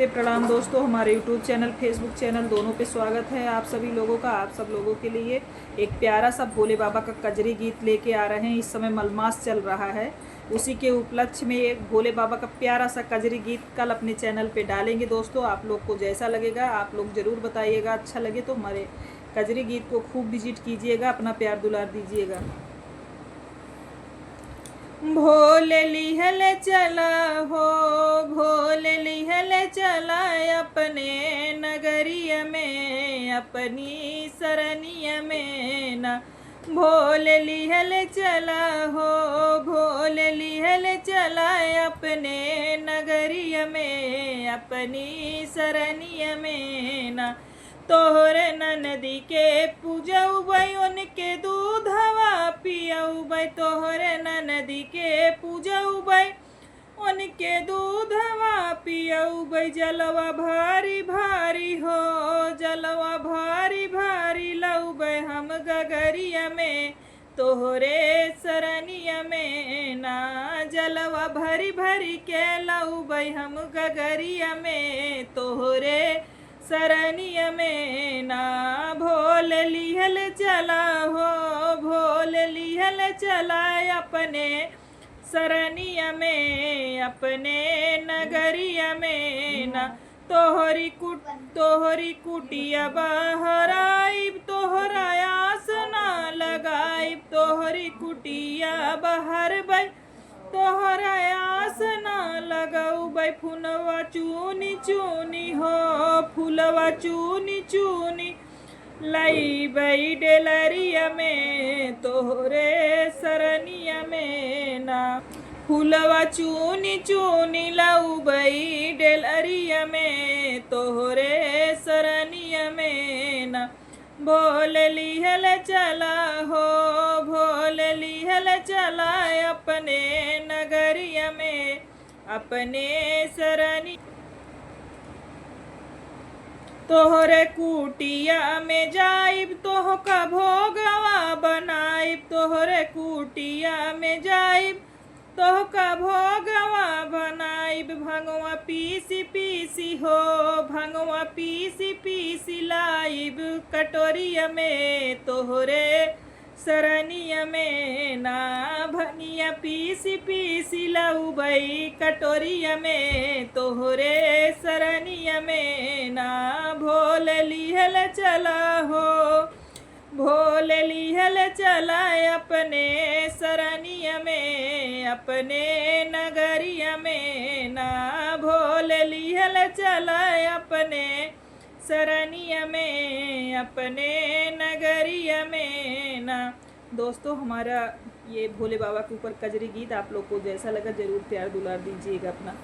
प्रणाम दोस्तों, हमारे YouTube चैनल, फेसबुक चैनल दोनों पे स्वागत है आप सभी लोगों का। आप सब लोगों के लिए एक प्यारा सा भोले बाबा का कजरी गीत लेके आ रहे हैं। इस समय मलमास चल रहा है, उसी के उपलक्ष्य में एक भोले बाबा का प्यारा सा कजरी गीत कल अपने चैनल पे डालेंगे। दोस्तों, आप लोग को जैसा लगेगा आप लोग ज़रूर बताइएगा। अच्छा लगे तो हमारे कजरी गीत को खूब विजिट कीजिएगा, अपना प्यार दुलार दीजिएगा। भोले लिहल चला हो, भोले लिहल चला अपने नगरिया में, अपनी सरनिया में ना। भोले लिहल चला हो, भोले लिहल चला अपने नगरिया में, अपनी सरनिया में ना। तोहरे नदी के पूजौबै, उनके दूधवा पियौबै। तोहरे नदी के पूजौबै, उनके दूधवा पियौबै। जलवा भारी भारी हो, जलवा भारी भारी लौबै हम गगरिया में, तोहरे सरनिया में ना। जलवा भरी भरी के लौबै हम गगरिया में, तोहरे सरनिया में ना। भोल लिहल चला हो, भोल लिहल चला अपने सरनिया में, अपने नगरिया में ना। तोहरी कुटिया बाहर आइब, तोहरा आस ना लगाइब। तोहरी कुटिया बाहर बै, तोहरा आस ना लगौबै। फुलवा चूनी चूनी हो, फुलवा चूनी चूनी लईबै डेलरिया में, तोहरे सरनिया में ना। फुलवा चूनी चूनी लऊबै डेलरिया में, तोहरे सरनिया में ना। भोल लिहल चला हो, भोल लिहल चला अपने नगरिया में, अपने सरनी। तोहरे कुटिया में जाइब, तोहका भोगवा बनाइब। तोहरे कुटिया में जाइब, तोहका भोगवा बनाइब। भंगवा पीसी पीसी हो, भंगवा पीसी पीसी लाइब कटोरिया में, तोहरे सरनिया में ना। भंगिया पीसी पीसी लऊबै कटोरिया में, तोहरे सरनिया में ना। भोल लिहल चला हो, भोल लिहल चला अपने सरनिया में, अपने नगरिया में ना। भोल लिहल चला अपने सरनिया में, अपने नगरिया में ना। दोस्तों, हमारा ये भोले बाबा के ऊपर कजरी गीत आप लोग को जैसा लगा ज़रूर प्यार दुलार दीजिएगा अपना।